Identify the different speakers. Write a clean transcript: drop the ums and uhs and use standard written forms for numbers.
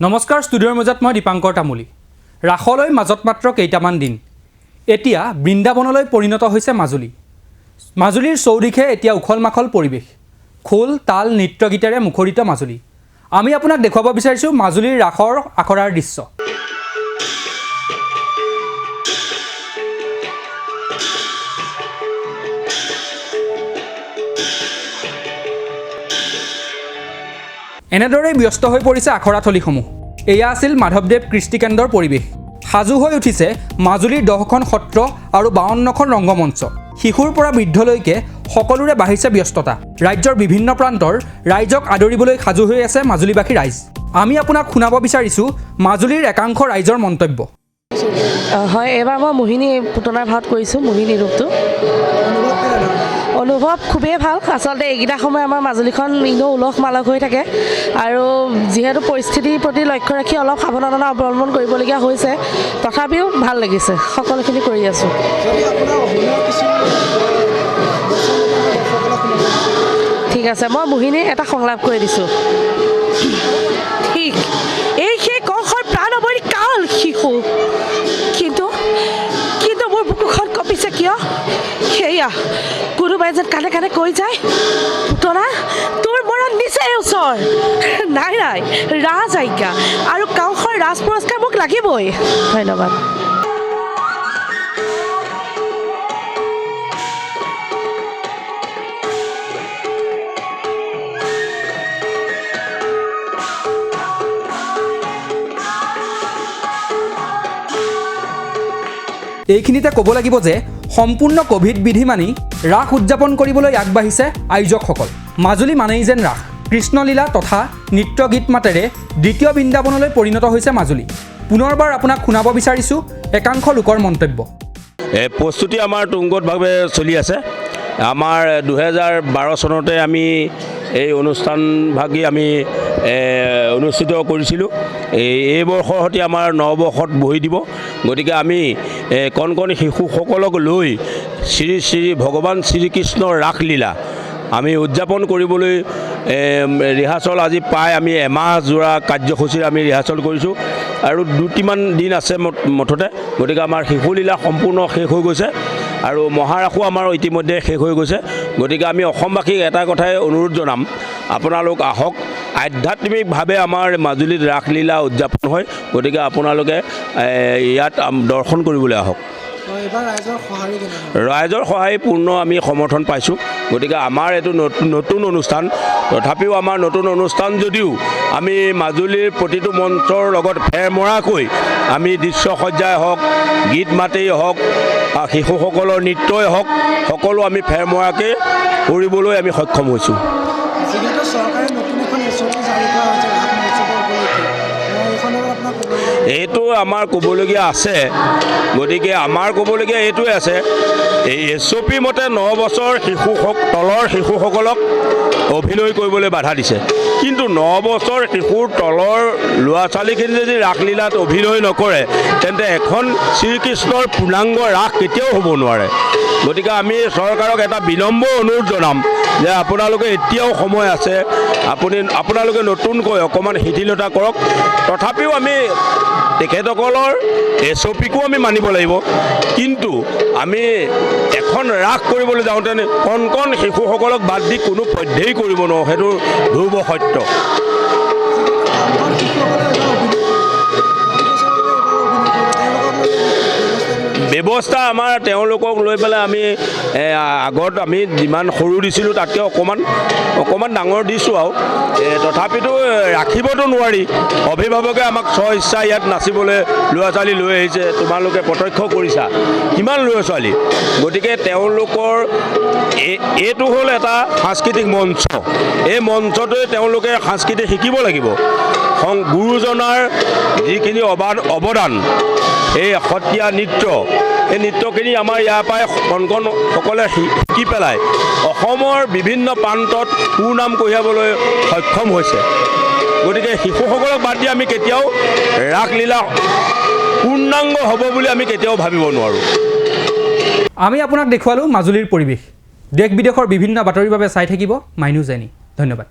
Speaker 1: নমস্কাৰ ষ্টুডিঅ'ৰ মাজত মই দীপাংকৰ তামুলী ৰাসলৈ মাজত মাত্ৰ কেইটামান দিন এতিয়া বৃন্দাবনলৈ পৰিণত হৈছে মাজুলী মাজুলীৰ চৌদিশে এতিয়া উখল মাখল পৰিৱেশ খোল তাল নৃত্য গীতেৰে মুখৰিত মাজুলী আমি আপোনাক দেখুৱাব বিচাৰিছোঁ মাজুলীৰ ৰাসৰ আখৰাৰ দৃশ্য এনেদৰে ব্যস্ত হৈ পৰিছে আখৰাথলীসমূহ এয়া আছিল মাধৱদেৱ কৃষ্টি কেন্দ্ৰৰ পৰিৱেশ সাজু হৈ উঠিছে মাজুলীৰ দহখন সত্ৰ আৰু 52খন ৰংগমঞ্চ শিশুৰ পৰা বৃদ্ধলৈকে সকলোৰে বাঢ়িছে ব্যস্ততা ৰাজ্যৰ বিভিন্ন প্ৰান্তৰ ৰাইজক আদৰিবলৈ সাজু হৈ আছে মাজুলীবাসী ৰাইজ আমি আপোনাক শুনাব বিচাৰিছোঁ মাজুলীৰ একাংশ ৰাইজৰ মন্তব্য
Speaker 2: হয় এবাৰ মই মোহিনী পুতনাৰ ভাওত কৰিছোঁ মোহিনী ৰূপটো অনুভৱ খুবেই ভাল আচলতে এইকেইটা সময় আমাৰ মাজুলীখন এনেও উলহ মালহ হৈ থাকে আৰু যিহেতু পৰিস্থিতিৰ প্ৰতি লক্ষ্য ৰাখি অলপ সাৱধানতা অৱলম্বন কৰিবলগীয়া হৈছে তথাপিও ভাল লাগিছে সকলোখিনি কৰি আছোঁ ঠিক আছে মই মোহিনীৰ এটা সংলাপ কৰি দিছোঁ ঠিক এই সেই কংসৰ প্ৰাণ অবৰি কাল শিশু কিন্তু মোৰ বুকুখন কঁপিছে কিয় সেয়া কোনোবাই যেন কাণে কাণে কৈ যায় পুতনা তোৰ মৰণ নিচেই ওচৰ নাই ৰাজ আজ্ঞা আৰু কংসৰ ৰাজ পুৰস্কাৰ মোক লাগিবই ধন্যবাদ
Speaker 1: এইখিনিতে ক'ব লাগিব যে সম্পূৰ্ণ কোভিড বিধি মানি ৰাস উদযাপন কৰিবলৈ আগবাঢ়িছে আয়োজকসকল মাজুলী মানেই যেন ৰাস কৃষ্ণলীলা তথা নৃত্য গীত মাতেৰে দ্বিতীয় বৃন্দাবনলৈ পৰিণত হৈছে মাজুলী পুনৰবাৰ আপোনাক শুনাব বিচাৰিছোঁ একাংশ লোকৰ মন্তব্য
Speaker 3: প্ৰস্তুতি আমাৰ তুংগতভাৱে চলি আছে আমাৰ 2012 চনতে আমি এই অনুষ্ঠানভাগি আমি অনুষ্ঠিত কৰিছিলোঁ এই বৰ্ষৰ সৈতে আমাৰ নৱবৰ্ষত বহি দিব গতিকে আমি কণ কণ শিশুসকলক লৈ শ্ৰী শ্ৰী ভগৱান শ্ৰীকৃষ্ণৰ ৰাসলীলা আমি উদযাপন কৰিবলৈ ৰিহাৰ্চল আজি প্ৰায় আমি এমাহ জোৰা কাৰ্যসূচীৰ আমি ৰিহাৰ্চল কৰিছোঁ আৰু 2-3মান দিন আছে মুঠতে গতিকে আমাৰ শিশুলীলা সম্পূৰ্ণ শেষ হৈ গৈছে আৰু মহাৰাসো আমাৰ ইতিমধ্যে শেষ হৈ গৈছে গতিকে আমি অসমবাসীক এটা কথাই অনুৰোধ জনাম আপোনালোক আহক আধ্যাত্মিকভাৱে আমাৰ মাজুলীত ৰাসলীলা উদযাপন হয় গতিকে আপোনালোকে ইয়াত দৰ্শন কৰিবলৈ আহক ৰাইজৰ সহায় পূৰ্ণ আমি সমৰ্থন পাইছোঁ গতিকে আমাৰ এইটো নতুন অনুষ্ঠান তথাপিও আমাৰ নতুন অনুষ্ঠান যদিও আমি মাজুলীৰ প্ৰতিটো মঞ্চৰ লগত ফেৰ মৰাকৈ আমি দৃশ্যসজ্জাই হওক গীত মাতেই হওক শিশুসকলৰ নৃত্যই হওক সকলো আমি ফেৰ মৰাকৈ কৰিবলৈ আমি সক্ষম হৈছোঁ এইটো আমাৰ ক'বলগীয়া আছে গতিকে আমাৰ ক'বলগীয়া এইটোৱে আছে এই SOP মতে 9 বছৰ তলৰ শিশুসকলক অভিনয় কৰিবলৈ বাধা দিছে কিন্তু 9 বছৰ শিশুৰ তলৰ ল'ৰা ছোৱালীখিনি যদি ৰাসলীলাত অভিনয় নকৰে তেন্তে এখন শ্ৰীকৃষ্ণৰ পূৰ্ণাংগ ৰাস কেতিয়াও হ'ব নোৱাৰে গতিকে আমি চৰকাৰক এটা বিলম্ব অনুৰোধ জনাম যে আপোনালোকে এতিয়াও সময় আছে আপোনালোকে নতুনকৈ অকণমান শিথিলতা কৰক তথাপিও আমি তেখেতসকলৰ SOPকো আমি মানিব লাগিব কিন্তু আমি এখন ৰাস কৰিবলৈ যাওঁতে কণ কণ শিশুসকলক বাদ দি কোনো পধ্যেই কৰিব নোৱাৰোঁ সেইটো ধ্ৰুৱ সত্য ব্যৱস্থা আমাৰ তেওঁলোকক লৈ পেলাই আমি আগত আমি যিমান সৰু দিছিলোঁ তাতকৈ অকণমান ডাঙৰ দিছোঁ আৰু তথাপিতো ৰাখিবতো নোৱাৰি অভিভাৱকে আমাক ইচ্ছা ইয়াত নাচিবলৈ ল'ৰা ছোৱালী লৈ আহিছে তোমালোকে প্ৰত্যক্ষ কৰিছা কিমান ল'ৰা ছোৱালী গতিকে তেওঁলোকৰ এইটো হ'ল এটা সাংস্কৃতিক মঞ্চ এই মঞ্চটোৱে তেওঁলোকে সাংস্কৃতিক শিকিব লাগিব গুৰুজনাৰ যিখিনি অৱদান এই সত্ৰীয়া নৃত্য এই নৃত্যখিনি আমাৰ ইয়াৰ পৰাই কণ কণ সকলে শিকি পেলাই অসমৰ বিভিন্ন প্ৰান্তত সুনাম কঢ়িয়াবলৈ সক্ষম হৈছে গতিকে শিশুসকলক বাদ দি আমি কেতিয়াও ৰাসলীলা পূৰ্ণাংগ হ'ব বুলি আমি কেতিয়াও ভাবিব নোৱাৰোঁ
Speaker 1: আমি আপোনাক দেখুৱালোঁ মাজুলীৰ পৰিৱেশ দেশ বিদেশৰ বিভিন্ন বাতৰিৰ বাবে চাই থাকিব মাই নিউজ এনি ধন্যবাদ